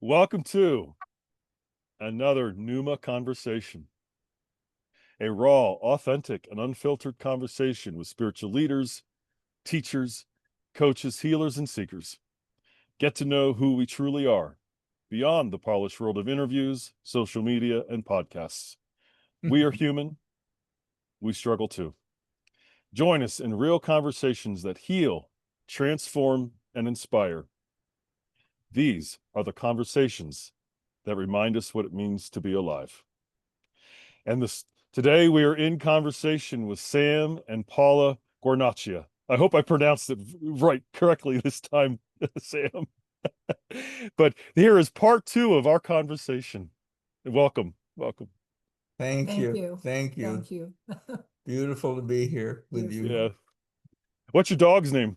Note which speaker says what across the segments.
Speaker 1: Welcome to another Pneuma conversation, a raw, authentic, and unfiltered conversation with spiritual leaders, teachers, coaches, healers, and seekers. Get to know who we truly are beyond the polished world of interviews, social media, and podcasts. We are human. We struggle too. Join us in real conversations that heal, transform, and inspire. These are the conversations that remind us what it means to be alive. And today we are in conversation with Sam and Paula Guarnaccia. I hope I pronounced it correctly this time, Sam. But here is part 2 of our conversation. Welcome.
Speaker 2: Thank you.
Speaker 3: Thank you.
Speaker 2: Beautiful to be here with you.
Speaker 1: Yeah. What's your dog's name?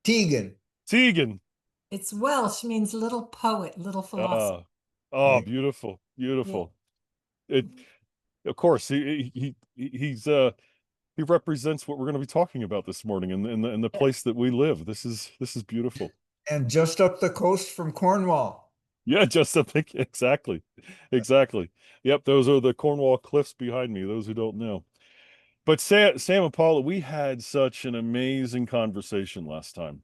Speaker 2: Tegan.
Speaker 1: Tegan.
Speaker 3: It's Welsh, means little poet, little philosopher.
Speaker 1: Oh, beautiful.
Speaker 3: Yeah.
Speaker 1: It, of course, he represents what we're going to be talking about this morning in the place that we live. This is beautiful.
Speaker 2: And just up the coast from Cornwall.
Speaker 1: Yeah, just something. Exactly. Yep, those are the Cornwall cliffs behind me, those who don't know. But Sam and Paula, we had such an amazing conversation last time.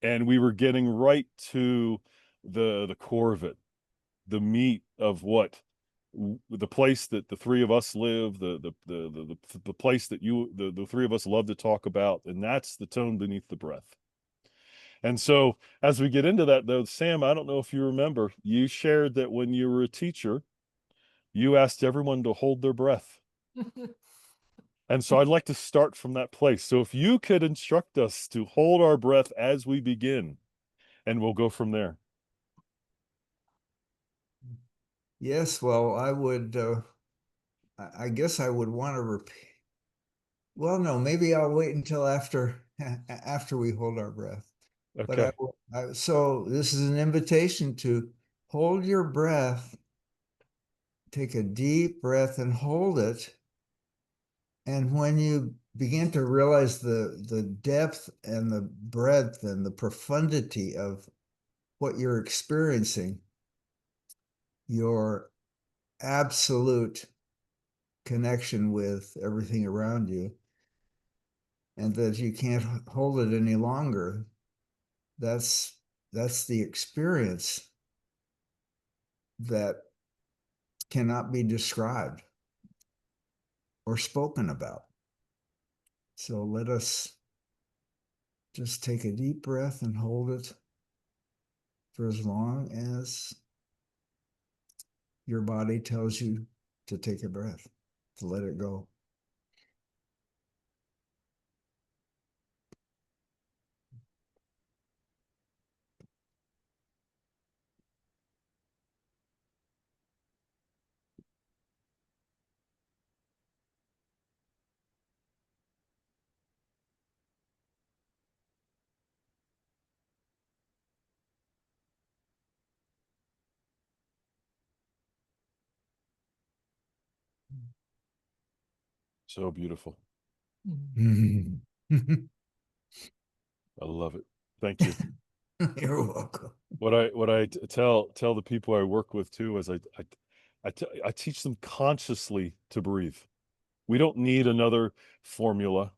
Speaker 1: And we were getting right to the core of it, the meat of what the place that the three of us live, the place that the three of us love to talk about, and that's the tone beneath the breath. And so as we get into that, though, Sam, I don't know if you remember, you shared that when you were a teacher, you asked everyone to hold their breath. And so I'd like to start from that place. So if you could instruct us to hold our breath as we begin, and we'll go from there.
Speaker 2: Yes, well, I guess I would want to repeat. Well, no, maybe I'll wait until after we hold our breath.
Speaker 1: Okay.
Speaker 2: But so this is an invitation to hold your breath, take a deep breath and hold it. And when you begin to realize the depth and the breadth and the profundity of what you're experiencing, your absolute connection with everything around you, and that you can't hold it any longer, that's the experience that cannot be described or spoken about. So let us just take a deep breath and hold it for as long as your body tells you to take a breath, to let it go.
Speaker 1: So beautiful.
Speaker 2: I
Speaker 1: love it. Thank you.
Speaker 2: You're welcome.
Speaker 1: What I tell the people I work with too is I teach them consciously to breathe. We don't need another formula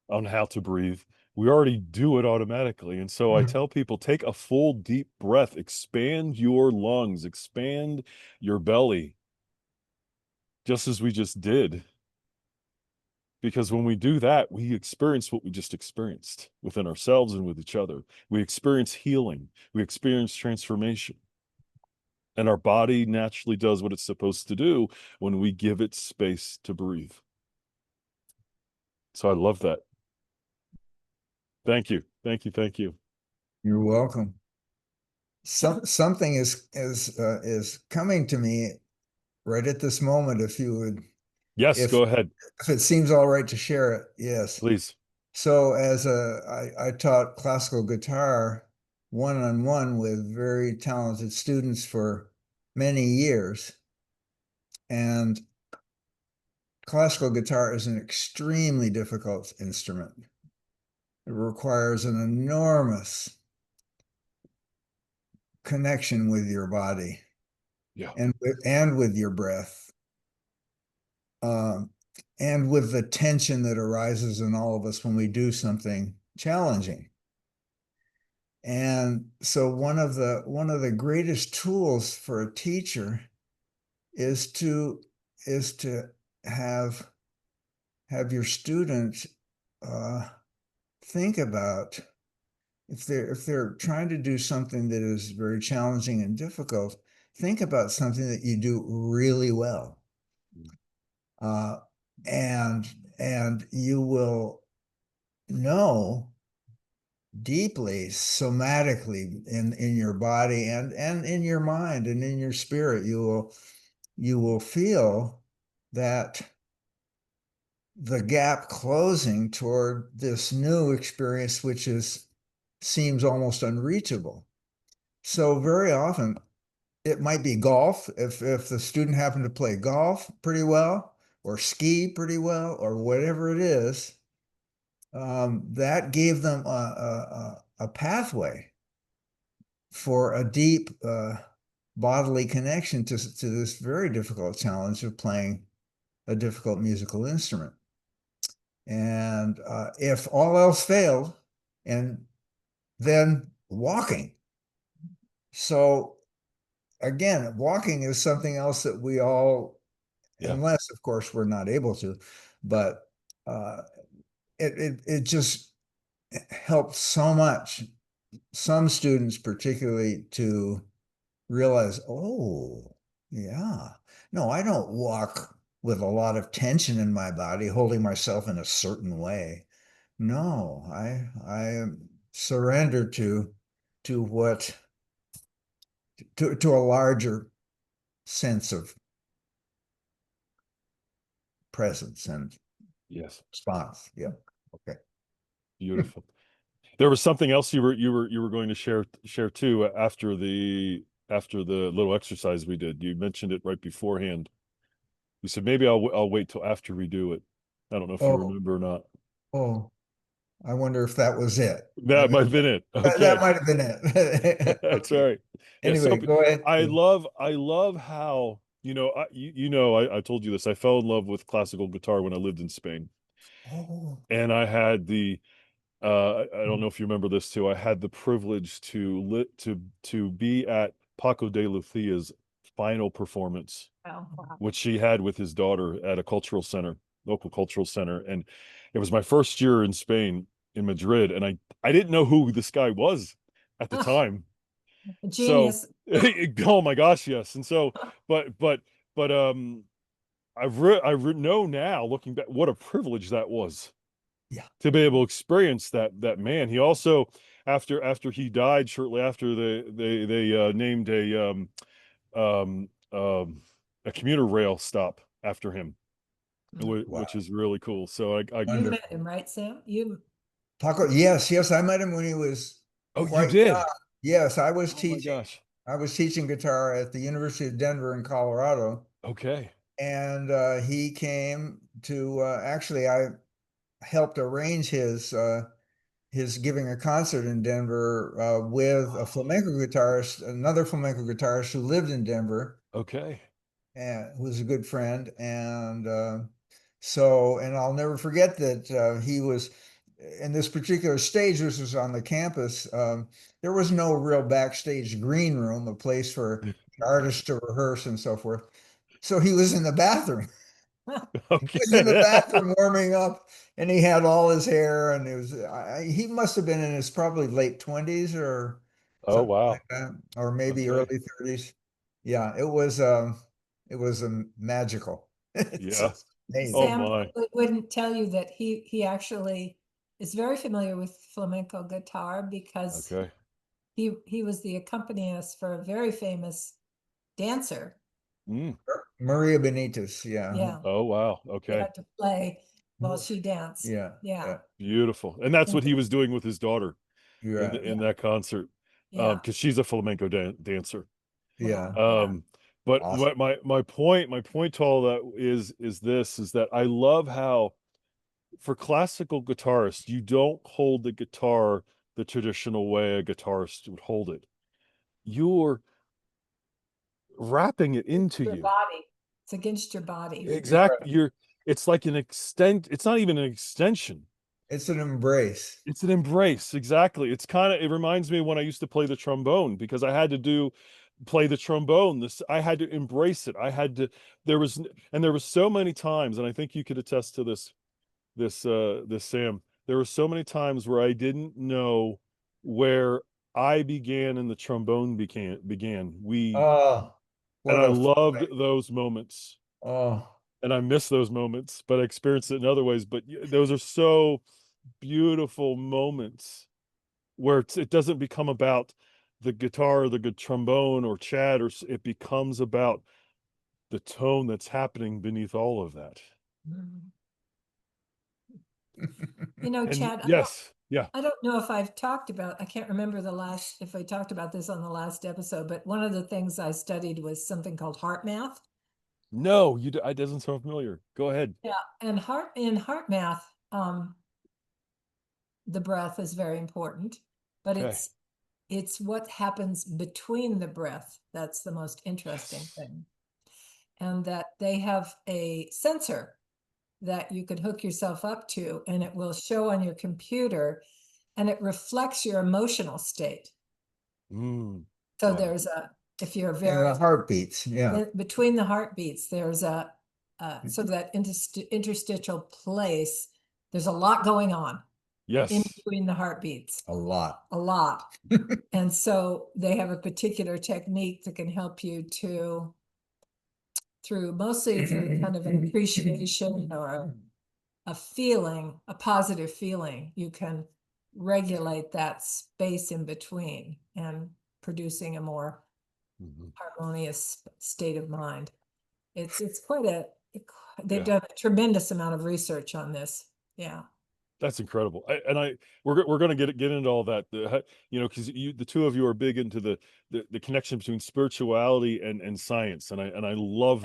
Speaker 1: on how to breathe. We already do it automatically. And so I tell people, take a full deep breath, expand your lungs, expand your belly, just as we just did. Because when we do that, we experience what we just experienced within ourselves and with each other. We experience healing. We experience transformation. And our body naturally does what it's supposed to do when we give it space to breathe. So I love that. Thank you.
Speaker 2: You're welcome. Something is coming to me right at this moment. If you would,
Speaker 1: Yes, go ahead.
Speaker 2: If it seems all right to share it, yes.
Speaker 1: Please.
Speaker 2: So I taught classical guitar one-on-one with very talented students for many years. And classical guitar is an extremely difficult instrument. It requires an enormous connection with your body
Speaker 1: Yeah.
Speaker 2: and with your breath, and with the tension that arises in all of us when we do something challenging. And so one of the greatest tools for a teacher is to have your students think about, if they're trying to do something that is very challenging and difficult, think about something that you do really well. And you will know deeply, somatically, in your body and in your mind and in your spirit, you will feel that the gap closing toward this new experience, which seems almost unreachable. So very often it might be golf, if the student happened to play golf pretty well, or ski pretty well, or whatever it is, that gave them a pathway for a deep bodily connection to this very difficult challenge of playing a difficult musical instrument. And if all else failed, and then walking. So again, walking is something else that we all, unless of course we're not able to, but it just helps so much, some students particularly, to realize, oh yeah, no, I don't walk with a lot of tension in my body, holding myself in a certain way. No, I surrender to what, to a larger sense of presence and response. Yeah. Okay.
Speaker 1: Beautiful. There was something else you were going to share too, after the little exercise we did. You mentioned it right beforehand. You said maybe I'll wait till after we do it. I don't know if you
Speaker 2: Oh,
Speaker 1: remember or not.
Speaker 2: oh, I wonder if that was it.
Speaker 1: That might have been it.
Speaker 2: That
Speaker 1: Okay.
Speaker 2: might have been it.
Speaker 1: That's
Speaker 2: Okay.
Speaker 1: right. Yeah.
Speaker 2: Anyway,
Speaker 1: So
Speaker 2: go ahead.
Speaker 1: I love how, I told you this. I fell in love with classical guitar when I lived in Spain,
Speaker 2: Oh,
Speaker 1: and I had I don't know if you remember this too. I had the privilege to be at Paco de Lucia's final performance,
Speaker 3: Oh, wow.
Speaker 1: which she had with his daughter at a local cultural center. And it was my first year in Spain, in Madrid, and I didn't know who this guy was at the time.
Speaker 3: A
Speaker 1: So,
Speaker 3: genius.
Speaker 1: oh my gosh, yes. And so, but I know now, looking back, what a privilege that was
Speaker 2: yeah.
Speaker 1: to be able to experience that man. He also, after he died, shortly after, they named um a commuter rail stop after him,
Speaker 2: Wow.
Speaker 1: which is really cool. So I
Speaker 3: You
Speaker 2: Wonderful.
Speaker 3: met him, right, Sam? You.
Speaker 2: Paco, yes, I met him when he was
Speaker 1: oh, you
Speaker 2: quite young.
Speaker 1: did?
Speaker 2: Yes,
Speaker 1: Oh my gosh.
Speaker 2: I was teaching guitar at the University of Denver in Colorado,
Speaker 1: Okay.
Speaker 2: and he came to, actually, I helped arrange his giving a concert in Denver with a flamenco guitarist, another flamenco guitarist who lived in Denver,
Speaker 1: Okay.
Speaker 2: and who was a good friend. And and I'll never forget that he was in this particular stage. This was on the campus. There was no real backstage green room, a place for artists to rehearse and so forth. So he was in the bathroom. He was in the
Speaker 1: Okay.
Speaker 2: bathroom warming up, and he had all his hair, and he must have been in his probably late 20s or
Speaker 1: Oh
Speaker 2: something like
Speaker 1: wow.
Speaker 2: that, or maybe
Speaker 1: Okay.
Speaker 2: early 30s. Yeah, it was magical. It's
Speaker 1: Yeah.
Speaker 2: just amazing.
Speaker 1: Oh
Speaker 3: Sam
Speaker 1: my.
Speaker 3: wouldn't tell you that he actually is very familiar with flamenco guitar because
Speaker 1: Okay.
Speaker 3: he was the accompanist for a very famous dancer.
Speaker 1: Mm.
Speaker 2: Maria Benitez, yeah.
Speaker 3: Yeah,
Speaker 1: Oh wow.
Speaker 3: he
Speaker 1: Okay.
Speaker 3: had to play while she danced.
Speaker 2: Yeah,
Speaker 3: Yeah,
Speaker 2: yeah,
Speaker 1: Beautiful. And that's what he
Speaker 3: Symphony.
Speaker 1: was doing with his daughter
Speaker 2: you're right.
Speaker 1: in
Speaker 3: Yeah,
Speaker 1: that concert,
Speaker 3: yeah.
Speaker 1: because she's a flamenco dancer.
Speaker 2: Yeah,
Speaker 3: Wow. Yeah.
Speaker 1: But
Speaker 2: awesome.
Speaker 1: my point to all that is that I love how, for classical guitarists, you don't hold the guitar the traditional way a guitarist would hold it. you're wrapping it into
Speaker 3: Your
Speaker 1: you.
Speaker 3: body. It's against your body.
Speaker 1: Exactly. It's like it's not even an extension.
Speaker 2: It's an embrace.
Speaker 1: It's an embrace. Exactly. It reminds me when I used to play the trombone, because I had to play the trombone. I had to embrace it. There was so many times, and I think you could attest to this, Sam. There were so many times where I didn't know where I began and the trombone began.
Speaker 2: Oh,
Speaker 1: And
Speaker 2: what
Speaker 1: I
Speaker 2: a
Speaker 1: loved those moments.
Speaker 2: oh.
Speaker 1: And I miss those moments, but I experienced it in other ways. But those are so beautiful moments where it doesn't become about the guitar or the good trombone or Chad, it becomes about the tone that's happening beneath all of that.
Speaker 3: Mm. You know,
Speaker 1: And
Speaker 3: Chad,
Speaker 1: yes, yeah.
Speaker 3: I don't know if I've talked about, I can't remember if I talked about this on the last episode, but one of the things I studied was something called heart math.
Speaker 1: No, it doesn't sound familiar. Go ahead.
Speaker 3: Yeah, and in heart math, the breath is very important, but
Speaker 1: Okay.
Speaker 3: it's what happens between the breath that's the most interesting
Speaker 1: Yes.
Speaker 3: thing. And that they have a sensor that you could hook yourself up to, and it will show on your computer, and it reflects your emotional state. So
Speaker 1: Wow.
Speaker 3: if you're
Speaker 2: Yeah,
Speaker 3: very
Speaker 2: the heartbeats. Yeah.
Speaker 3: between the heartbeats, there's so that interstitial place, there's a lot going on in
Speaker 1: Yes.
Speaker 3: between the heartbeats,
Speaker 2: A lot.
Speaker 3: a lot. And so they have a particular technique that can help you mostly through kind of an appreciation or a feeling, a positive feeling. You can regulate that space in between and producing a more harmonious state of mind. It's quite they've done a tremendous amount of research on this. Yeah.
Speaker 1: That's incredible. We're going to get into all that, because the two of you are big into the connection between spirituality and science, and I love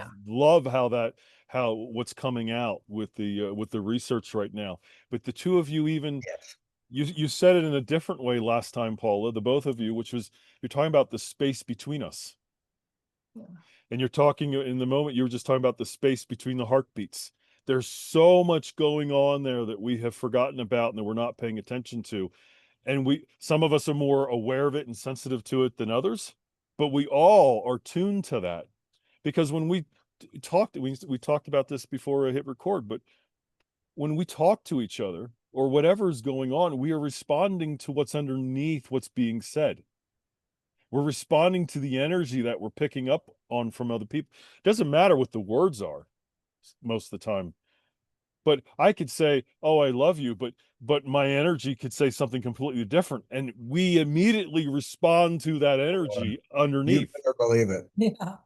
Speaker 1: how what's coming out with the research right now. But the two of you, even
Speaker 2: Yes.
Speaker 1: you said it in a different way last time, Paula, the both of you, which was, you're talking about the space between us.
Speaker 3: Yeah.
Speaker 1: And you're talking in the moment, you were just talking about the space between the heartbeats. There's so much going on there that we have forgotten about and that we're not paying attention to. And some of us are more aware of it and sensitive to it than others, but we all are tuned to that. Because when we talked about this before I hit record, but when we talk to each other or whatever is going on, we are responding to what's underneath what's being said. We're responding to the energy that we're picking up on from other people. It doesn't matter what the words are most of the time. But I could say, "Oh, I love you," but my energy could say something completely different, and we immediately respond to that energy
Speaker 2: You
Speaker 1: underneath.
Speaker 2: better believe it.
Speaker 3: Yeah.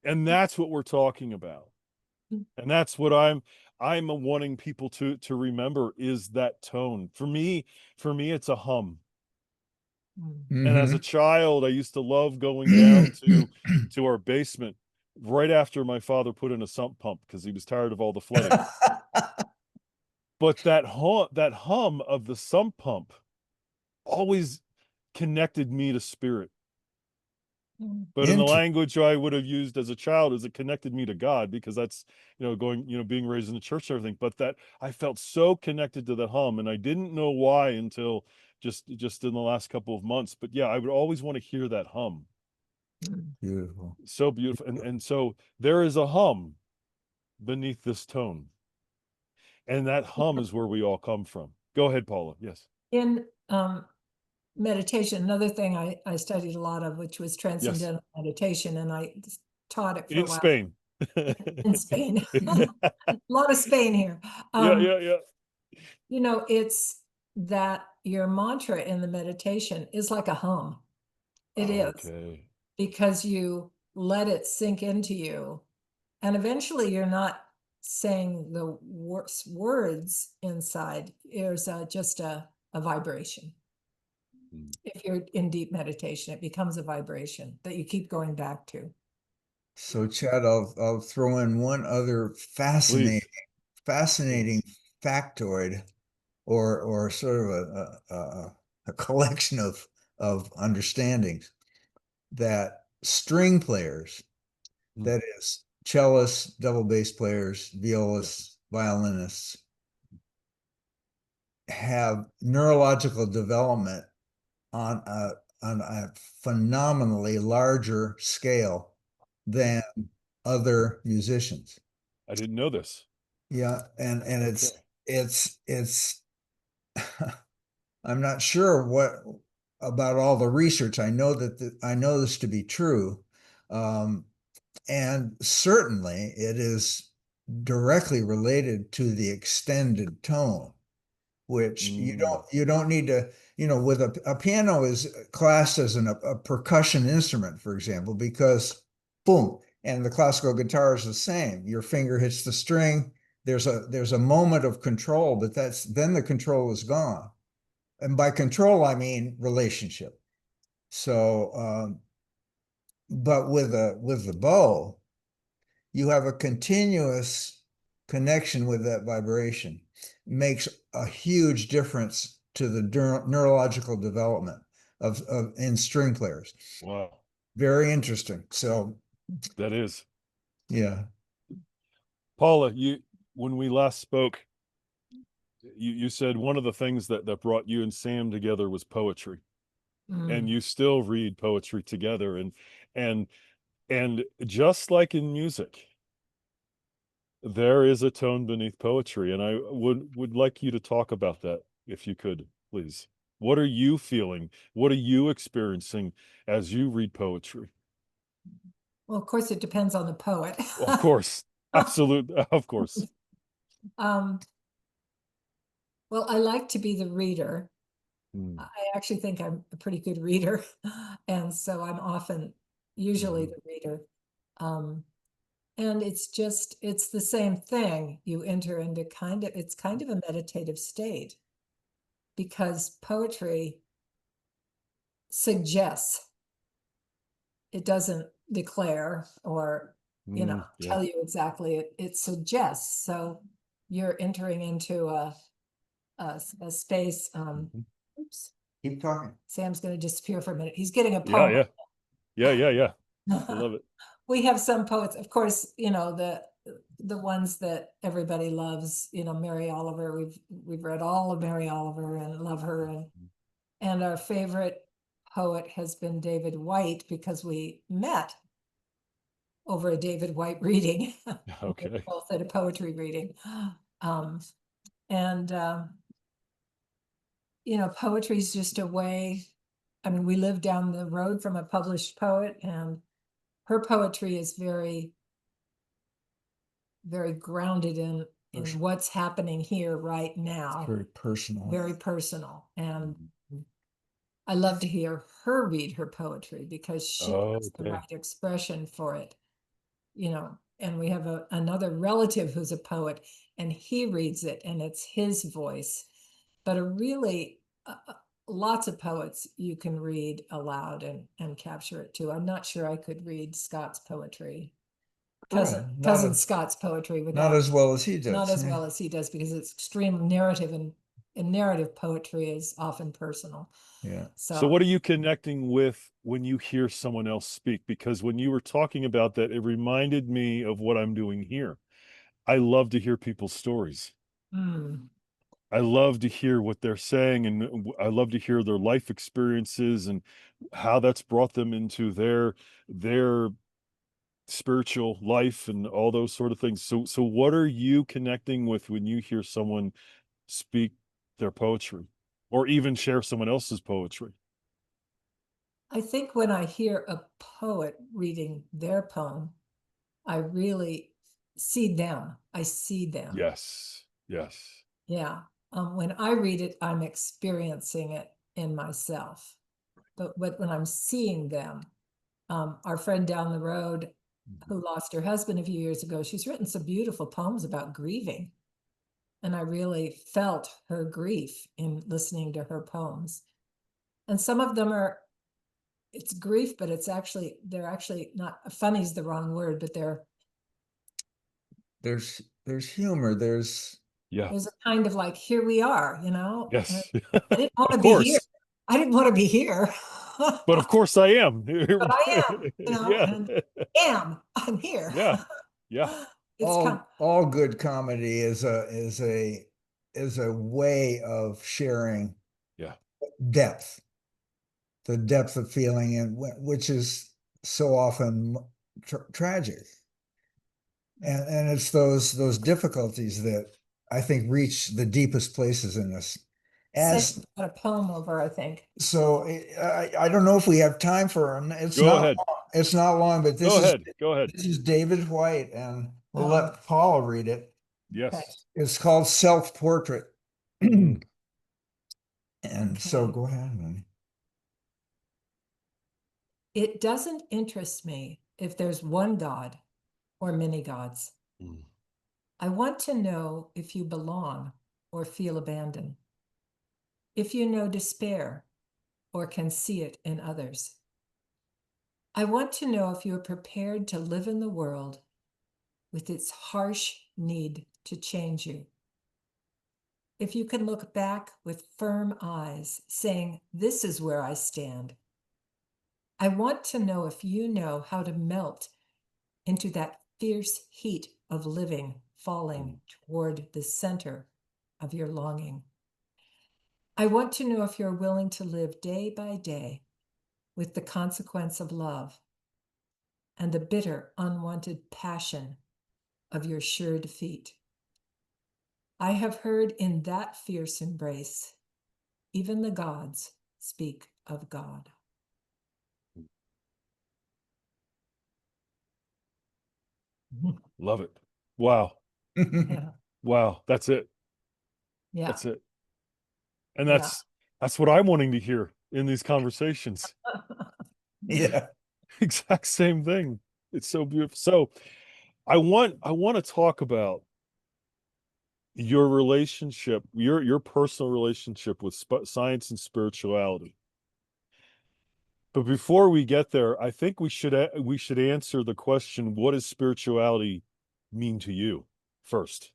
Speaker 1: And that's what we're talking about. And that's what I'm wanting people to remember, is that tone. For me, it's a hum. And as a child, I used to love going down to our basement right after my father put in a sump pump because he was tired of all the flooding. But that hum of the sump pump always connected me to spirit. But in the language I would have used as a child, is it connected me to God, because that's, being raised in the church and everything. But that I felt so connected to the hum, and I didn't know why until just in the last couple of months. But yeah, I would always want to hear that hum.
Speaker 2: Beautiful.
Speaker 1: So beautiful. And so there is a hum beneath this tone. And that hum is where we all come from. Go ahead, Paula. Yes.
Speaker 3: In meditation, another thing I studied a lot of, which was transcendental meditation, and I taught it for a
Speaker 1: In
Speaker 3: while
Speaker 1: Spain.
Speaker 3: in Spain. A lot of Spain here.
Speaker 1: Yeah.
Speaker 3: It's that your mantra in the meditation is like a hum. It is,
Speaker 1: Okay.
Speaker 3: because you let it sink into you, and eventually you're not saying the words inside. There's just a vibration. If you're in deep meditation, it becomes a vibration that you keep going back to.
Speaker 2: So, Chad, I'll throw in one other
Speaker 1: Please.
Speaker 2: fascinating factoid, or sort of a collection of understandings. that string players, that is cellists, double bass players, violists, violinists, have neurological development on a phenomenally larger scale than other musicians.
Speaker 1: I didn't know this.
Speaker 2: Yeah, and
Speaker 1: Okay.
Speaker 2: it's I'm not sure what about all the research. I know that I know this to be true. And certainly it is directly related to the extended tone, which you don't need to, with a piano is classed as a percussion instrument, for example, because boom, and the classical guitar is the same. Your finger hits the string, there's a moment of control, but then the control is gone. And by control, I mean relationship. So, but with the bow, you have a continuous connection with that vibration. It makes a huge difference to the neurological development of in string players.
Speaker 1: Wow.
Speaker 2: Very interesting. So
Speaker 1: That is.
Speaker 2: yeah.
Speaker 1: Paula, when we last spoke, you said one of the things that brought you and Sam together was poetry. And you still read poetry together, and just like in music, there is a tone beneath poetry, and I would like you to talk about that if you could, please. What are you feeling? What are you experiencing as you read poetry?
Speaker 3: Well, of course, it depends on the poet.
Speaker 1: Of course, absolutely, of course.
Speaker 3: Well, I like to be the reader.
Speaker 1: Mm.
Speaker 3: I actually think I'm a pretty good reader, and so I'm often usually the reader. And it's the same thing. You enter into it's kind of a meditative state, because poetry suggests. It doesn't declare or,
Speaker 1: Yeah.
Speaker 3: tell you exactly. It suggests. So you're entering into a space. Oops,
Speaker 2: Keep talking.
Speaker 3: Sam's going to disappear for a minute. He's getting a
Speaker 1: Yeah,
Speaker 3: poem.
Speaker 1: yeah. I love it.
Speaker 3: We have some poets, of course, the ones that everybody loves, Mary Oliver. We've read all of Mary Oliver and love her, and our favorite poet has been David White, because we met over a David White reading.
Speaker 1: Okay.
Speaker 3: We both at a poetry reading. And poetry is just a way. I mean, we live down the road from a published poet, and her poetry is very, very grounded in what's happening here right now.
Speaker 2: It's very personal.
Speaker 3: Very personal. And I love to hear her read her poetry, because she has the right expression for it. And we have another relative who's a poet, and he reads it, and it's his voice. But lots of poets you can read aloud and capture it too. I'm not sure I could read Scott's poetry, cousin Scott's poetry,
Speaker 2: not as well as he does.
Speaker 3: Not as well as he does, because it's extreme narrative, and narrative poetry is often personal.
Speaker 2: Yeah.
Speaker 1: So what are you connecting with when you hear someone else speak? Because when you were talking about that, it reminded me of what I'm doing here. I love to hear people's stories. I love to hear what they're saying, and I love to hear their life experiences and how that's brought them into their spiritual life and all those sort of things. So what are you connecting with when you hear someone speak their poetry, or even share someone else's poetry?
Speaker 3: I think when I hear a poet reading their poem, I really see them. I see them.
Speaker 1: Yes.
Speaker 3: Yeah. When I read it, I'm experiencing it in myself. But when I'm seeing them, our friend down the road who lost her husband a few years ago, she's written some beautiful poems about grieving. And I really felt her grief in listening to her poems. And some of them it's grief, but they're actually not, funny is the wrong word, but
Speaker 2: there's humor. There's
Speaker 3: a kind of like, here we are,
Speaker 1: Yes.
Speaker 3: I didn't want to
Speaker 1: Of
Speaker 3: be here.
Speaker 1: course.
Speaker 3: I didn't want to be here.
Speaker 1: But of course I am.
Speaker 3: But I am,
Speaker 1: Yeah.
Speaker 3: and I'm here.
Speaker 1: Yeah. Yeah.
Speaker 3: It's kind
Speaker 2: All good comedy is a way of sharing
Speaker 1: Yeah.
Speaker 2: depth, the depth of feeling, and which is so often tragic. And it's those difficulties that I think reach the deepest places in us. As
Speaker 3: a poem over, I think.
Speaker 2: so, I don't know if we have time for it's
Speaker 1: Go
Speaker 2: not
Speaker 1: ahead.
Speaker 2: it's not long, but
Speaker 1: Go ahead. Go ahead.
Speaker 2: this is David White, and we'll let Paula read it.
Speaker 3: Okay.
Speaker 1: Yes.
Speaker 2: It's called Self-Portrait.
Speaker 1: Mm.
Speaker 2: And so
Speaker 3: Okay.
Speaker 2: go ahead, honey.
Speaker 3: It doesn't interest me if there's one God or many gods.
Speaker 1: Mm.
Speaker 3: I want to know if you belong or feel abandoned, if you know despair or can see it in others. I want to know if you are prepared to live in the world with its harsh need to change you. If you can look back with firm eyes, saying, "This is where I stand." I want to know if you know how to melt into that fierce heat of living falling toward the center of your longing. I want to know if you're willing to live day by day with the consequence of love and the bitter, unwanted passion of your sure defeat. I have heard in that fierce embrace, even the gods speak of God.
Speaker 1: Love it. Wow.
Speaker 3: Yeah.
Speaker 1: Wow. That's it.
Speaker 3: Yeah.
Speaker 1: That's it. And
Speaker 3: Yeah.
Speaker 1: that's what I'm wanting to hear in these conversations.
Speaker 2: Yeah.
Speaker 1: Exact same thing. It's so beautiful. So I want to talk about your relationship, your personal relationship with science and spirituality. But before we get there, I think we should answer the question, what does spirituality mean to you first?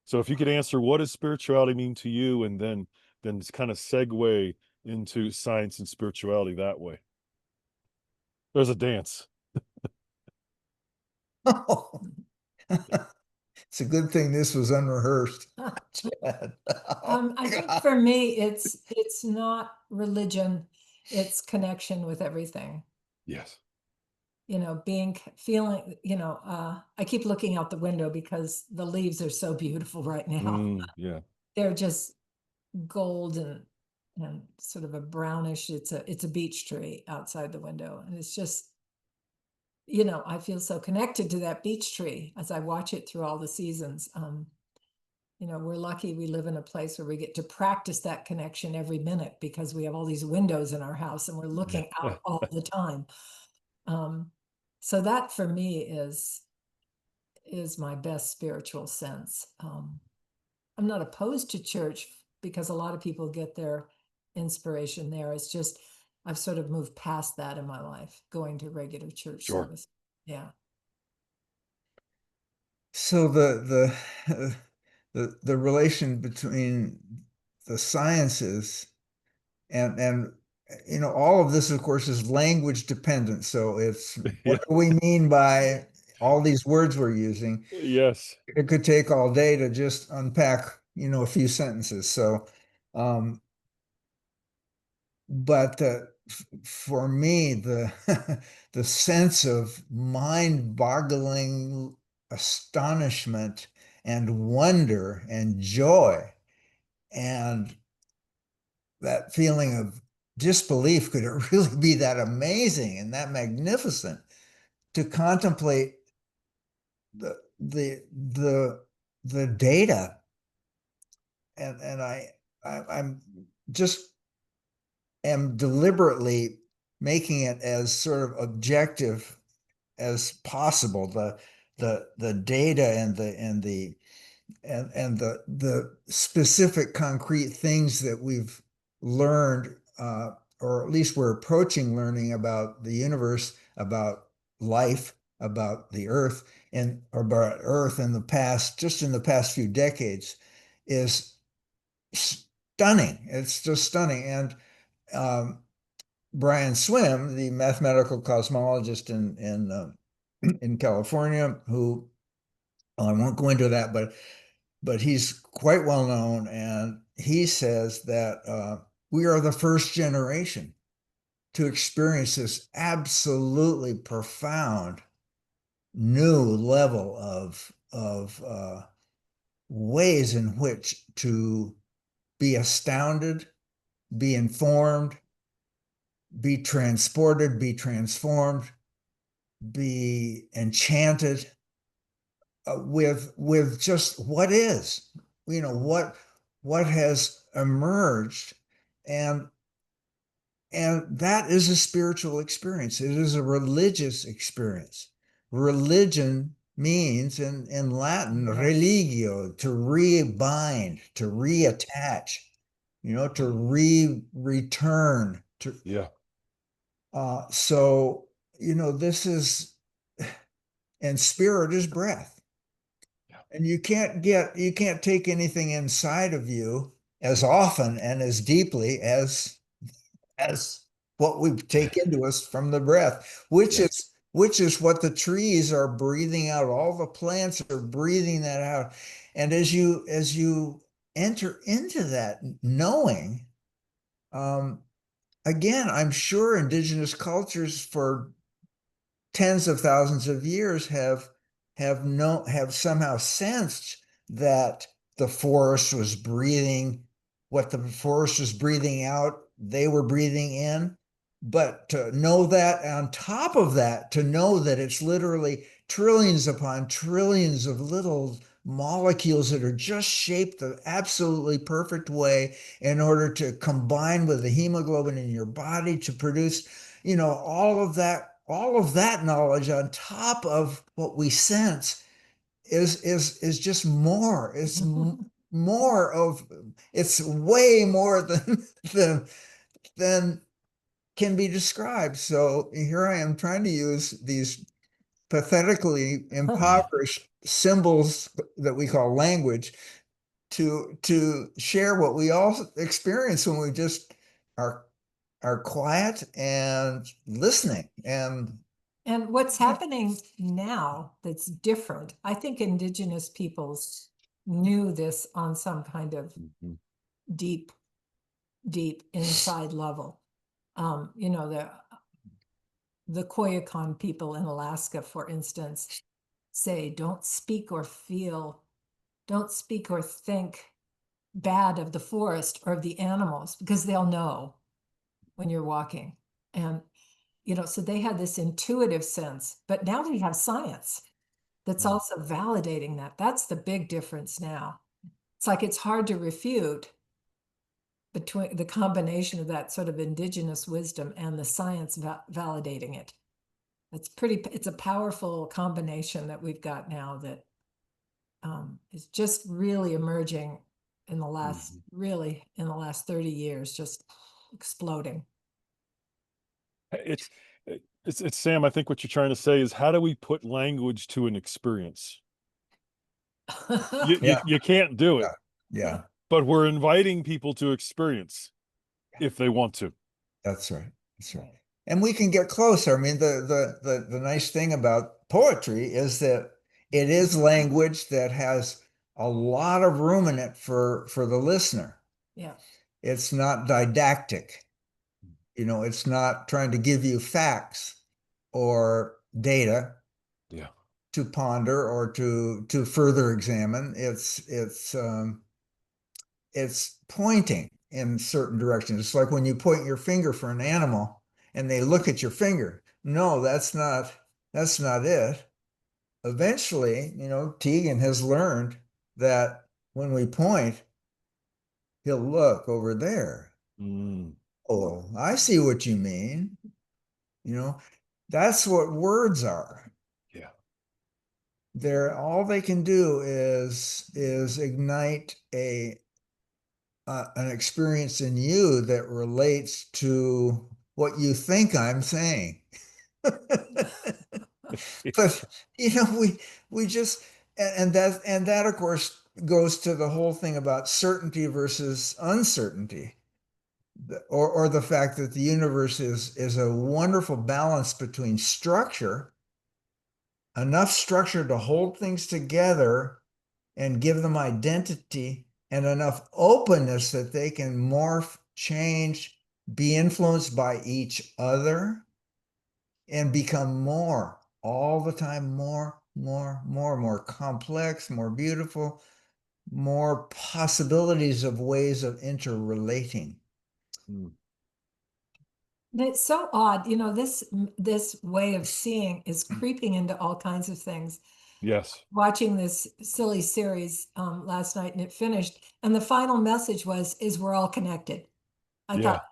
Speaker 1: So if you could answer, what does spirituality mean to you, and then kind of segue into science and spirituality that way. There's a dance.
Speaker 2: Oh, it's a good thing this was unrehearsed. Chad. Oh,
Speaker 3: I think
Speaker 2: God.
Speaker 3: for me, it's not religion, it's connection with everything.
Speaker 1: Yes.
Speaker 3: Feeling, I keep looking out the window because the leaves are so beautiful right now.
Speaker 1: Yeah.
Speaker 3: They're just gold and sort of a brownish, it's a beech tree outside the window. And it's just, I feel so connected to that beech tree as I watch it through all the seasons. We're lucky we live in a place where we get to practice that connection every minute because we have all these windows in our house and we're looking out all the time. So that for me is my best spiritual sense. I'm not opposed to church because a lot of people get their inspiration there. It's just I've sort of moved past that in my life, going to regular church
Speaker 1: Sure.
Speaker 3: service. Yeah.
Speaker 2: So the relation between the sciences and all of this, of course, is language dependent. So it's
Speaker 1: Yeah.
Speaker 2: what do we mean by all these words we're using?
Speaker 1: Yes.
Speaker 2: It could take all day to just unpack, a few sentences. So, but for me, the the sense of mind-boggling astonishment and wonder and joy and that feeling of disbelief, could it really be that amazing and that magnificent to contemplate the the the the data, and I'm just am deliberately making it as sort of objective as possible, the data and the specific concrete things that we've learned, or at least we're approaching learning about the universe, about life, about the earth, and about earth in the past, just in the past few decades, is stunning. It's just stunning. And Brian Swim, the mathematical cosmologist in California, who, well, I won't go into that, but he's quite well known, and he says that we are the first generation to experience this absolutely profound new level of ways in which to be astounded, be informed, be transported, be transformed, be enchanted with just what is, what has emerged, and that is a spiritual experience. It is a religious experience. Religion means in Latin, religio, to rebind, to reattach, to return to.
Speaker 1: Yeah.
Speaker 2: So, this is, and spirit is breath.
Speaker 1: Yeah.
Speaker 2: And you can't take anything inside of you as often and as deeply as what we take into us from the breath, which
Speaker 1: Yeah.
Speaker 2: is what the trees are breathing out. All the plants are breathing that out. And as you enter into that knowing, again, I'm sure indigenous cultures for tens of thousands of years have somehow sensed that the forest was breathing what the forest was breathing out, they were breathing in. But to know that, on top of that, to know that it's literally trillions upon trillions of little molecules that are just shaped the absolutely perfect way in order to combine with the hemoglobin in your body to produce, all of that knowledge on top of what we sense is just more. It's more of, it's way more than can be described. So here I am trying to use these pathetically impoverished symbols that we call language to share what we all experience when we just are quiet and listening.
Speaker 3: And what's happening now that's different, I think indigenous peoples knew this on some kind of
Speaker 1: Mhm.
Speaker 3: deep inside level. The Koyukon people in Alaska, for instance, say don't speak or think bad of the forest or of the animals, because they'll know when you're walking. And so they had this intuitive sense, but now we have science that's also validating that. That's the big difference now. It's like it's hard to refute between the combination of that sort of indigenous wisdom and the science validating it. It's a powerful combination that we've got now that is just really emerging in the last 30 years, just exploding.
Speaker 1: It's Sam, I think what you're trying to say is, how do we put language to an experience?
Speaker 2: Yeah.
Speaker 1: You can't do it,
Speaker 2: Yeah,
Speaker 1: but we're inviting people to experience if they want to.
Speaker 2: that's right. That's right. And we can get closer. I mean, the nice thing about poetry is that it is language that has a lot of room in it for the listener.
Speaker 3: Yeah.
Speaker 2: It's not didactic. It's not trying to give you facts or data
Speaker 1: Yeah.
Speaker 2: to ponder or to further examine. It's pointing in certain directions. It's like when you point your finger for an animal and they look at your finger. No, that's not it. Eventually, Tegan has learned that when we point, he'll look over there.
Speaker 1: Mm.
Speaker 2: Oh, I see what you mean. That's what words are.
Speaker 1: Yeah.
Speaker 2: All they can do is ignite an experience in you that relates to what you think I'm saying. But we just, and that of course goes to the whole thing about certainty versus uncertainty. or the fact that the universe is a wonderful balance between structure, enough structure to hold things together and give them identity, and enough openness that they can morph, change, be influenced by each other, and become more all the time, more complex, more beautiful, more possibilities of ways of interrelating.
Speaker 1: Mm.
Speaker 3: It's so odd, you know, this way of seeing is creeping into all kinds of things.
Speaker 1: Yes.
Speaker 3: Watching this silly series last night, and it finished, and the final message is we're all connected. I
Speaker 1: Yeah.
Speaker 3: thought,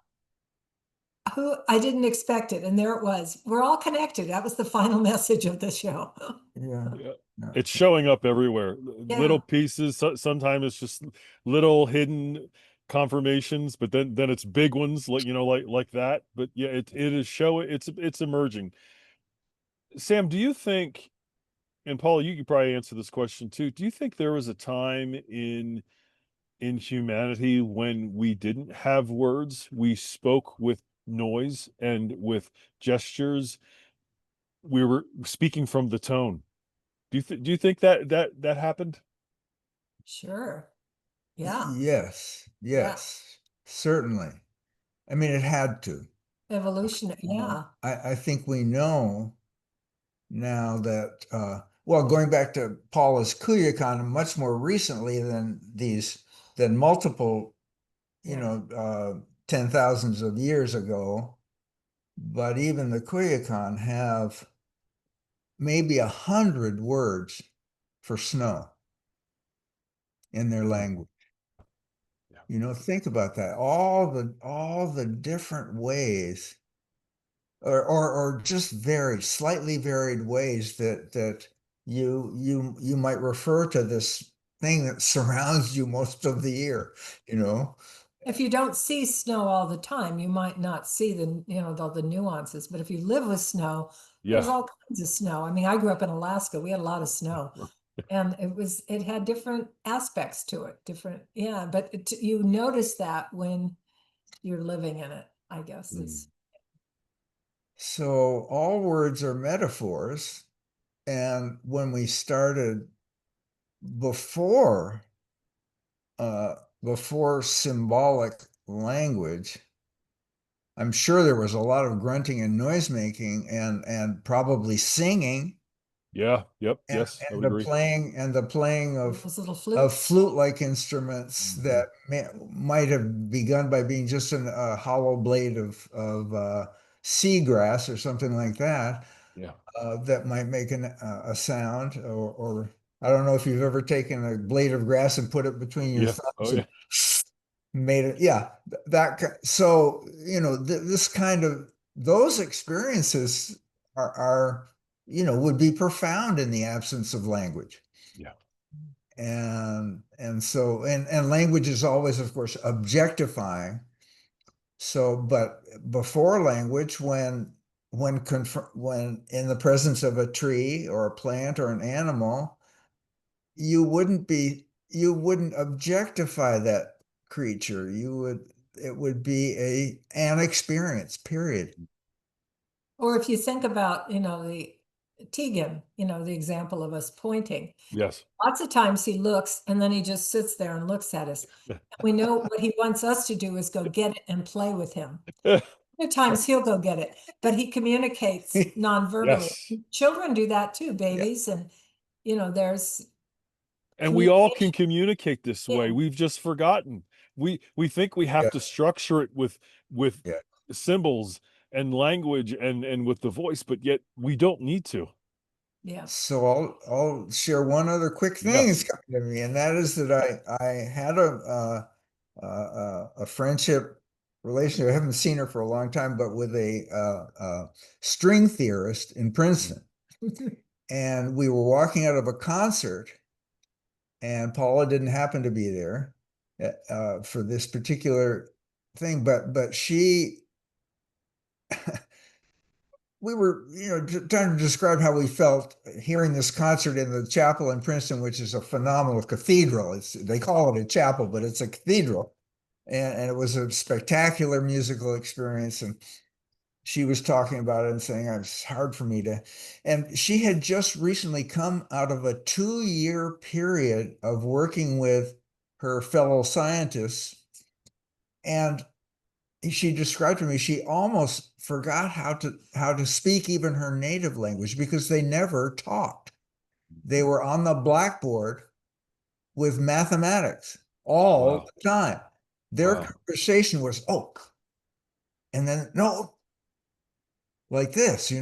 Speaker 3: who, I didn't expect it, and there it was. We're all connected. That was the final message of the show.
Speaker 2: Yeah.
Speaker 1: Yeah.
Speaker 2: Yeah.
Speaker 1: It's showing up everywhere. Little
Speaker 3: Yeah.
Speaker 1: pieces. Sometimes it's just little hidden confirmations, but then it's big ones, like like that. But yeah, it is it's emerging. Sam, do you think, and Paula, you could probably answer this question too. Do you think there was a time in humanity when we didn't have words? We spoke with noise and with gestures. We were speaking from the tone. Do you think that happened?
Speaker 3: Sure. Yeah.
Speaker 2: Yes,
Speaker 3: Yeah.
Speaker 2: yes, certainly. I mean, it had to.
Speaker 3: Evolution. Yeah.
Speaker 2: I think we know now that, well, going back to Paula's Kuyakan much more recently than multiple,
Speaker 3: Yeah.
Speaker 2: 10,000s of years ago, but even the Kuyakan have maybe 100 words for snow in their
Speaker 1: Yeah.
Speaker 2: language.
Speaker 1: Yeah.
Speaker 2: Think about that. All the different ways, or just slightly varied ways that you might refer to this thing that surrounds you most of the year, you know.
Speaker 3: If you don't see snow all the time, you might not see the nuances. But if you live with snow, there's
Speaker 1: Yeah.
Speaker 3: all kinds of snow. I mean, I grew up in Alaska. We had a lot of snow, and it had different aspects to it. Different, yeah. But you notice that when you're living in it, I guess
Speaker 1: Mm.
Speaker 3: is
Speaker 2: So all words are metaphors, and when we started before uh, before symbolic language, I'm sure there was a lot of grunting and noise making and probably singing
Speaker 1: Yeah. Yep.
Speaker 2: and,
Speaker 1: Yes, I
Speaker 2: and
Speaker 1: would
Speaker 2: the
Speaker 1: agree.
Speaker 2: playing
Speaker 3: those little
Speaker 2: of
Speaker 3: flutes.
Speaker 2: flute-like instruments
Speaker 1: Mhm.
Speaker 2: that might have begun by being just a hollow blade of seagrass or something like that,
Speaker 1: Yeah.
Speaker 2: that might make a sound, or I don't know if you've ever taken a blade of grass and put it between your
Speaker 1: Yeah. Oh
Speaker 2: thumbs and
Speaker 1: yeah.
Speaker 2: made it. Yeah, so this kind of those experiences are would be profound in the absence of language.
Speaker 1: Yeah.
Speaker 2: And language is always, of course, objectifying. So, but before language, when in the presence of a tree or a plant or an animal, you wouldn't objectify that creature. It would be an experience, period.
Speaker 3: Or if you think about, the Tegan, the example of us pointing.
Speaker 1: Yes.
Speaker 3: Lots of times he looks and then he just sits there and looks at us. We know what he wants us to do is go get it and play with him. Other times he'll go get it, but he communicates non-verbally.
Speaker 1: Yes.
Speaker 3: Children do that too,
Speaker 2: Yeah.
Speaker 3: babies, and there's
Speaker 1: And we all can
Speaker 3: communication.
Speaker 1: communicate this way.
Speaker 3: Yeah,
Speaker 1: We've just forgotten. We think we have
Speaker 2: Yeah.
Speaker 1: to structure it with
Speaker 2: Yeah.
Speaker 1: symbols and language and with the voice, but yet we don't need to.
Speaker 3: yeah.
Speaker 2: So I'll share one other quick thing
Speaker 1: Yes.
Speaker 2: that's coming to me, and that is that I had a friendship relationship. I haven't seen her for a long time, but with a string theorist in Princeton, and we were walking out of a concert, and Paula didn't happen to be there for this particular thing, but she we were, trying to describe how we felt hearing this concert in the chapel in Princeton, which is a phenomenal cathedral. They call it a chapel, but it's a cathedral. and it was a spectacular musical experience. And she was talking about it and saying it's hard for me to, and she had just recently come out of a 2-year period of working with her fellow scientists. And she described to me she almost forgot how to speak even her native language because they never talked. They were on the blackboard with mathematics all
Speaker 1: Wow.
Speaker 2: the time. Their
Speaker 1: Wow.
Speaker 2: conversation was, oh, and then no, like this,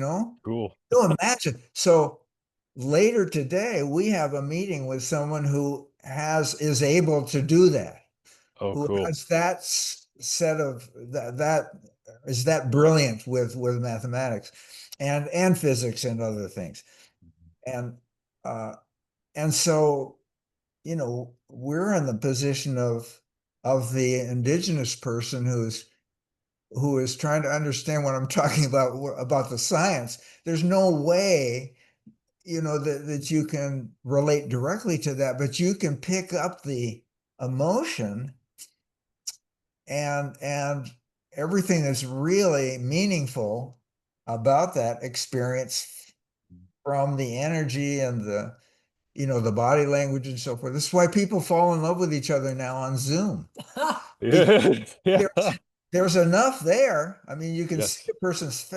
Speaker 1: Cool.
Speaker 2: You imagine. So later today, we have a meeting with someone who is able to do that,
Speaker 1: Oh,
Speaker 2: who
Speaker 1: cool.
Speaker 2: has that set of that is that brilliant with mathematics and physics and other things. And uh and so, we're in the position of the indigenous person who is trying to understand what I'm talking about the science. There's no way, that you can relate directly to that, but you can pick up the emotion and everything that's really meaningful about that experience from the energy and the body language and so forth. This is why people fall in love with each other now on Zoom.
Speaker 1: Yeah. Yeah.
Speaker 2: There's enough there. I mean, you can see
Speaker 1: Yes.
Speaker 2: a person's,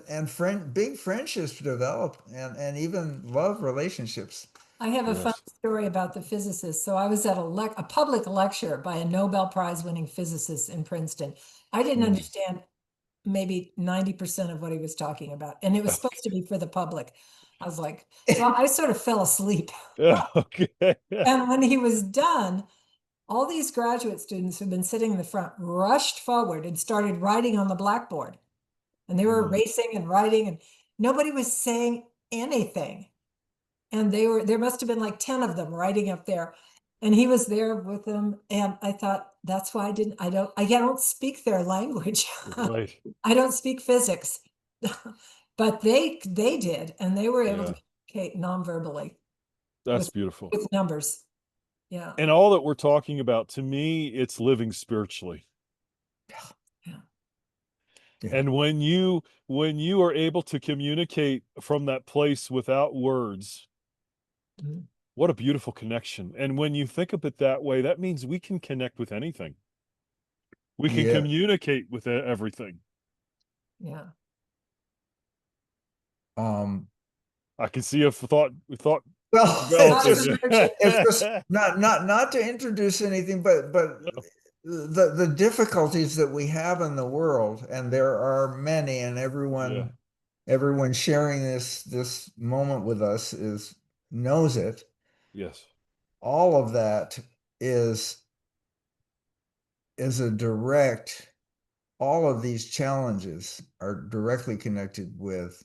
Speaker 2: and big friendships develop and even love relationships.
Speaker 3: I have a fun
Speaker 1: Yes.
Speaker 3: story about the physicist. So I was at a public lecture by a Nobel Prize winning physicist in Princeton. I didn't understand maybe 90% of what he was talking about, and it was supposed to be for the public. I was like, so I sort of fell asleep.
Speaker 1: Yeah. Okay.
Speaker 3: And when he was done, all these graduate students who'd been sitting in the front rushed forward and started writing on the blackboard. And they were racing and writing, and nobody was saying anything. And there must have been like 10 of them writing up there. And he was there with them. And I thought, that's why I don't speak their language.
Speaker 1: Right.
Speaker 3: I don't speak physics. But they did, and they were able to
Speaker 1: Yeah.
Speaker 3: communicate non-verbally
Speaker 1: That's
Speaker 3: with
Speaker 1: beautiful.
Speaker 3: with numbers. Yeah.
Speaker 1: And all that we're talking about, to me, it's living spiritually.
Speaker 3: Yeah.
Speaker 2: Yeah.
Speaker 1: And when you are able to communicate from that place without words,
Speaker 3: Mhm.
Speaker 1: what a beautiful connection. And when you think of it that way, that means we can connect with anything. We can
Speaker 2: Yeah.
Speaker 1: communicate with everything.
Speaker 3: Yeah.
Speaker 2: Um,
Speaker 1: I can see a thought
Speaker 2: well,
Speaker 1: developing.
Speaker 2: it's just not to introduce anything, but the difficulties that we have in the world, and there are many, and
Speaker 1: Yeah.
Speaker 2: everyone sharing this moment with us knows it.
Speaker 1: Yes.
Speaker 2: All of that is a direct, all of these challenges are directly connected with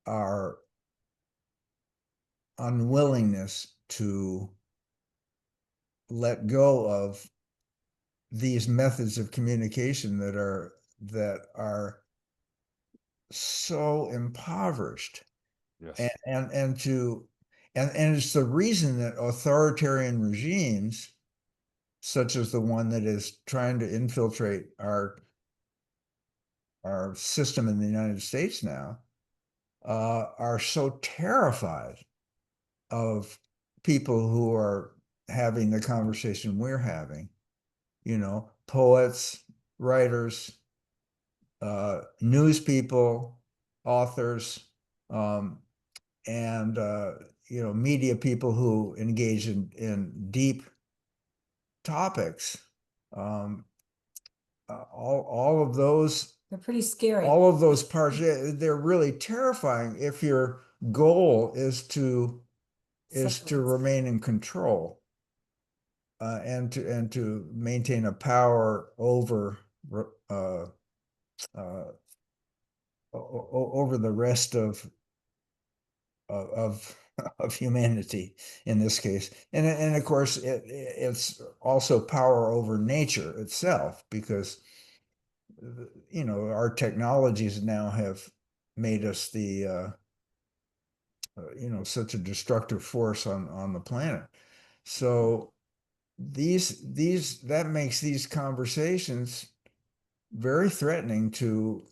Speaker 2: our unwillingness to let go of these methods of communication that are so impoverished.
Speaker 1: Yes.
Speaker 2: And it's the reason that authoritarian regimes such as the one that is trying to infiltrate our system in the United States now are so terrified of people who are having the conversation we're having, poets, writers, news people, authors, um, and media people who engage in deep topics. Um, all of those
Speaker 3: They're pretty scary.
Speaker 2: all of those parts, they're really terrifying if your goal is to remain in control and to maintain a power uh, uh, over the rest of of humanity in this case. And of course it's also power over nature itself, because our technologies now have made us such a destructive force on the planet. So that makes these conversations very threatening to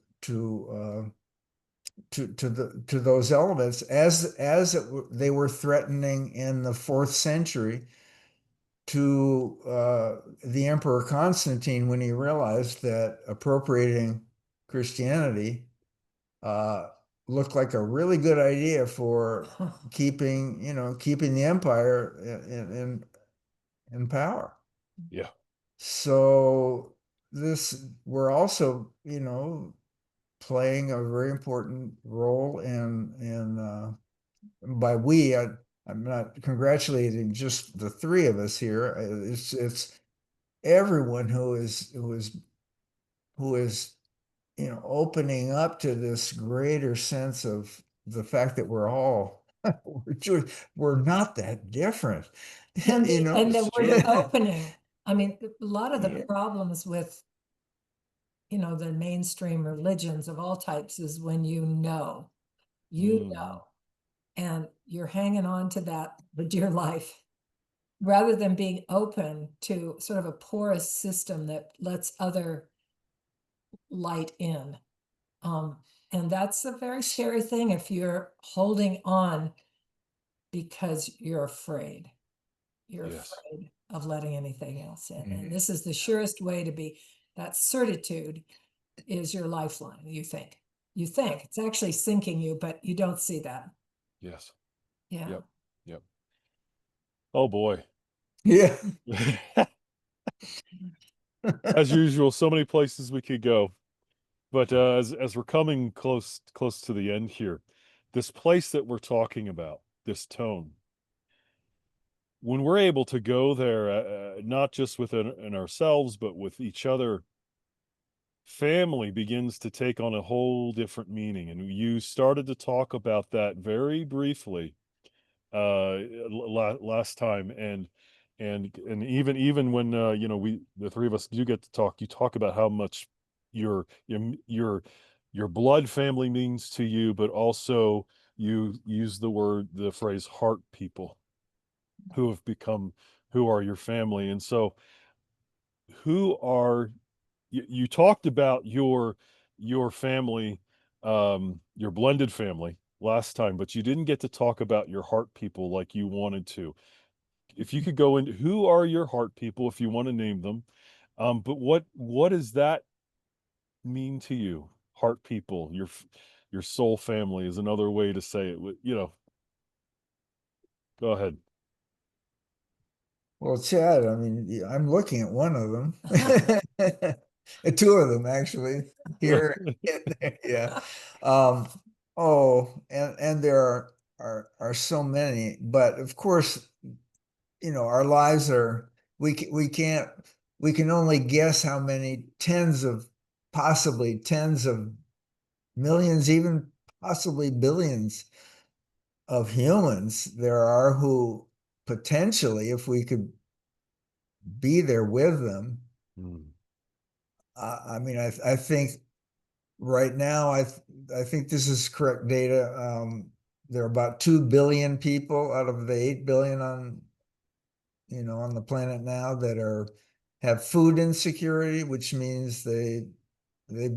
Speaker 2: those elements they were threatening in the fourth century to the Emperor Constantine when he realized that appropriating Christianity uh, looked like a really good idea for keeping the empire in power.
Speaker 1: Yeah.
Speaker 2: So we're also playing a very important role by we, I'm not congratulating just the three of us here. It's everyone who is opening up to this greater sense of the fact that we're all we're Jewish. We're not that different.
Speaker 3: And,
Speaker 2: You know,
Speaker 3: and the
Speaker 1: It's
Speaker 3: word
Speaker 1: true.
Speaker 3: opening, I mean, a lot of the
Speaker 2: Yeah.
Speaker 3: problems with, the mainstream religions of all types is when you know,
Speaker 1: Mhm.
Speaker 3: and you're hanging on to that for dear life, rather than being open to sort of a porous system that lets other light in. Um, and that's a very scary thing if you're holding on because you're afraid. You're
Speaker 1: Yes.
Speaker 3: afraid of letting anything else in.
Speaker 2: Mhm.
Speaker 3: And this is the surest way to be, that certitude is your lifeline, you think. You think it's actually sinking you, but you don't see that.
Speaker 1: Yes.
Speaker 3: Yeah.
Speaker 1: Yep. Yep. Oh boy.
Speaker 2: Yeah.
Speaker 1: As usual, so many places we could go. But as we're coming close to the end here, this place that we're talking about, this tone, when we're able to go there, not just within in ourselves, but with each other, family begins to take on a whole different meaning. And you started to talk about that very briefly last time, and even when we the three of us do get to talk, you talk about how much your blood family means to you, but also you use the phrase heart people who have become who are your family. And so who are you talked about your family, your blended family last time, but you didn't get to talk about your heart people like you wanted to. If you could go into who are your heart people, if you want to name them, but what does that mean to you? Heart people, your soul family is another way to say it. Go ahead.
Speaker 2: Well, Chad, I mean, I'm looking at one of them. Two of them actually here. Yeah. Um, oh, and there are so many, but of course, our lives are we can only guess how many possibly tens of millions, even possibly billions of humans there are who potentially, if we could be there with them.
Speaker 1: Mm,
Speaker 2: I mean, I think right now, I think this is correct data. There are about 2 billion people out of the 8 billion on the planet now that have food insecurity, which means they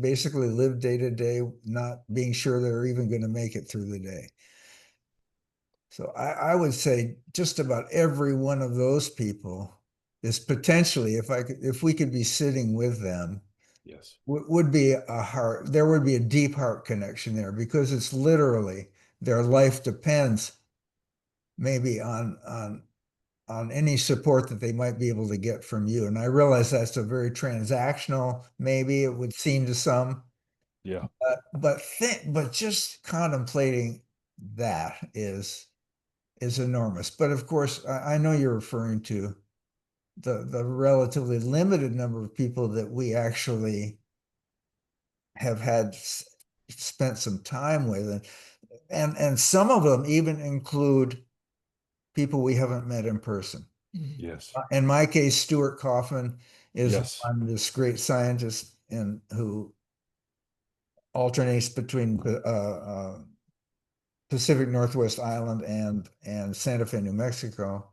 Speaker 2: basically live day to day, not being sure they're even going to make it through the day. So I would say just about every one of those people is potentially, if we could be sitting with them,
Speaker 1: yes.
Speaker 2: would be there would be a deep heart connection there, because it's literally their life depends maybe on any support that they might be able to get from you. And I realize that's a very transactional, maybe it would seem to some,
Speaker 1: Yeah.
Speaker 2: but just contemplating that is enormous. But of course, I know you're referring to the relatively limited number of people that we actually have spent some time with, and some of them even include people we haven't met in person.
Speaker 1: Yes.
Speaker 2: In my case, Stuart Kaufman is
Speaker 1: Yes.
Speaker 2: one, this great scientist and who alternates between Pacific Northwest Island and Santa Fe, New Mexico.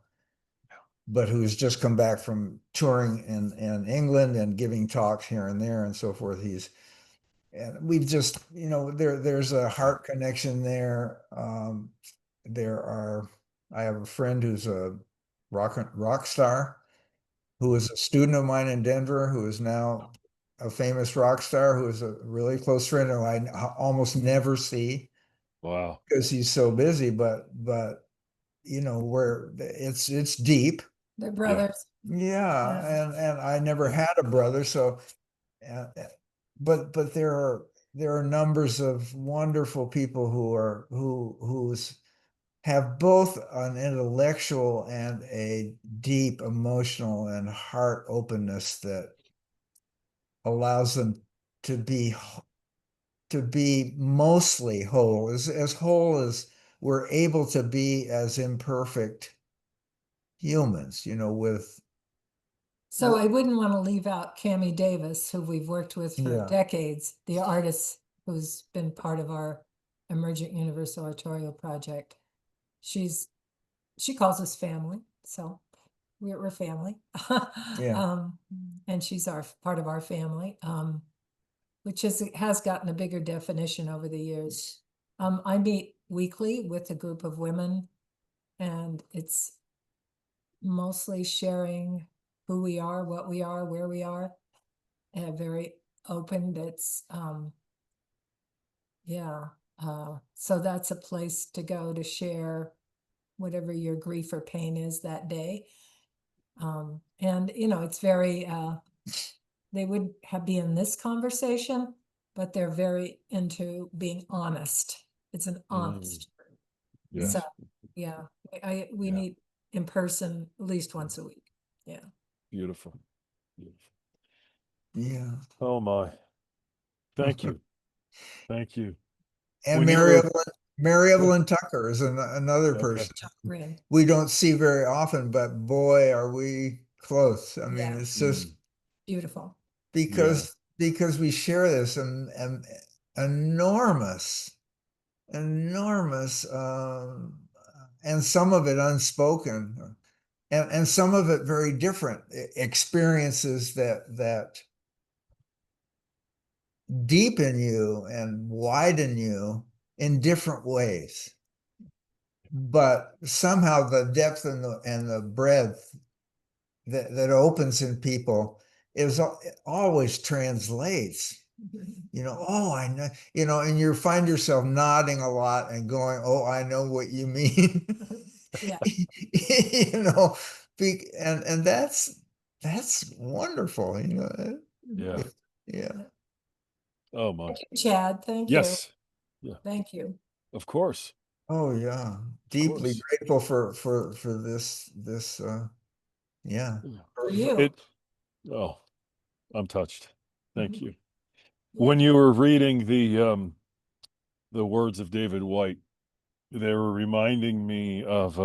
Speaker 2: but who's just come back from touring in England and giving talks here and there and so forth. And we've just, there's a heart connection there. I have a friend who's a rock star, who was a student of mine in Denver, who is now a famous rock star, who is a really close friend who I almost never see.
Speaker 1: Wow.
Speaker 2: Because he's so busy, but where it's deep.
Speaker 3: They're brothers.
Speaker 2: Yeah, and I never had a brother, so but there are numbers of wonderful people who's have both an intellectual and a deep emotional and heart openness that allows them to be mostly whole, as whole as we're able to be as imperfect humans, with
Speaker 3: So I wouldn't want to leave out Cammie Davis, who we've worked with for decades, the artist who's been part of our Emergent Universe Oratorio project. She calls us family, so we're family. And she's part of our family, which has gotten a bigger definition over the years. I meet weekly with a group of women, and it's mostly sharing who we are, what we are, where we are, and very open. That's so that's a place to go to share whatever your grief or pain is that day. And it's very they would be in this conversation, but they're very into being honest. It's an honest.
Speaker 1: Yes.
Speaker 3: So we meet in person at least once a week. Yeah.
Speaker 1: Beautiful.
Speaker 2: Yeah.
Speaker 1: Oh my. Thank you. Thank you.
Speaker 2: And Mary Evelyn Tucker is another person we don't see very often, but boy, are we close. I mean, it's just
Speaker 3: beautiful
Speaker 2: because we share this and enormous, and some of it unspoken, and some of it very different experiences that deepen you and widen you in different ways. But somehow the depth and the breadth that opens in people always translates. Oh, I know, and you find yourself nodding a lot and going, oh, I know what you mean.
Speaker 3: Yeah.
Speaker 2: And that's wonderful, Yeah.
Speaker 1: Oh my.
Speaker 3: Thank you, Chad. Thank you.
Speaker 1: Yes. Yeah.
Speaker 3: Thank you.
Speaker 1: Of course.
Speaker 2: Oh yeah. Deeply grateful for this yeah.
Speaker 3: For you.
Speaker 1: I'm touched. Thank you. When you were reading the words of David White, they were reminding me of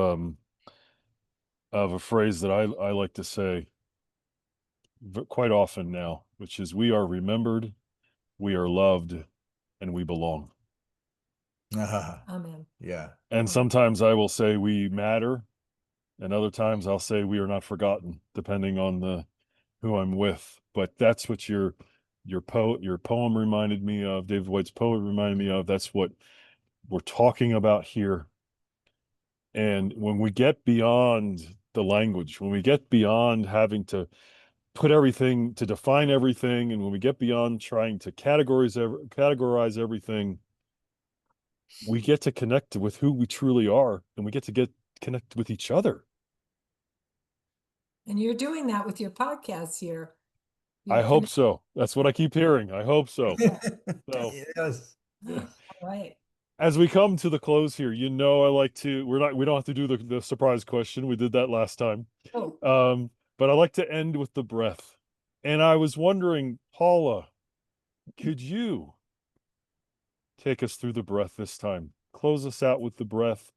Speaker 1: a phrase that I like to say quite often now, which is, we are remembered, we are loved, and we belong.
Speaker 3: Amen.
Speaker 2: Yeah.
Speaker 1: And sometimes I will say we matter, and other times I'll say we are not forgotten, depending on who I'm with. But that's what your poem reminded me of, David White's poem reminded me of. That's what we're talking about here. And when we get beyond the language, when we get beyond having to define everything, and when we get beyond trying to categorize everything, we get to connect with who we truly are, and we get to connect with each other.
Speaker 3: And you're doing that with your podcast here.
Speaker 1: I hope so. That's what I keep hearing. I hope so.
Speaker 2: Yes.
Speaker 3: All right.
Speaker 1: As we come to the close here, I like to, we don't have to do the surprise question. We did that last time. But I like to end with the breath. And I was wondering, Paula, could you take us through the breath this time? Close us out with the breath.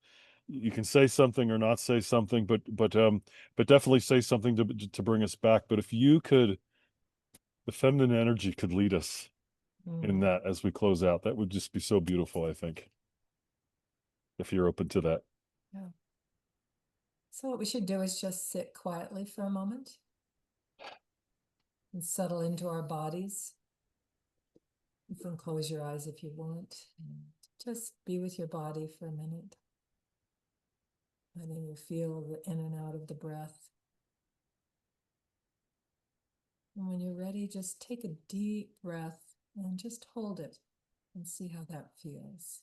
Speaker 1: You can say something or not say something, but definitely say something to bring us back. But if you could, the feminine energy could lead us in that as we close out, that would just be so beautiful, I think, if you're open to that.
Speaker 3: Yeah. So what we should do is just sit quietly for a moment and settle into our bodies. You can close your eyes if you want. Just be with your body for a minute. Letting you feel the in and out of the breath. And when you're ready, just take a deep breath and just hold it and see how that feels.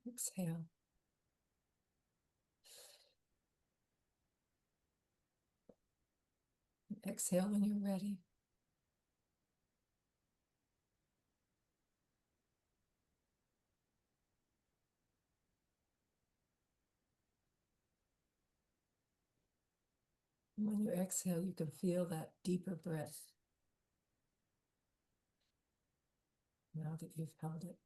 Speaker 3: Exhale. Exhale when you're ready. And when you exhale, you can feel that deeper breath. Now that you've held it.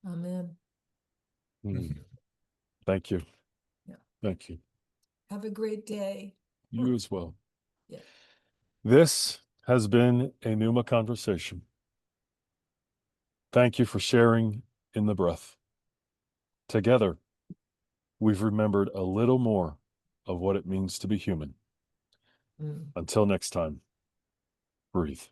Speaker 3: Amen.
Speaker 1: Thank you.
Speaker 3: Yeah.
Speaker 1: Thank you.
Speaker 3: Have a great day.
Speaker 1: You as well.
Speaker 3: Yeah.
Speaker 1: This has been a Pneuma conversation. Thank you for sharing in the breath. Together, we've remembered a little more of what it means to be human. Until next time, breathe.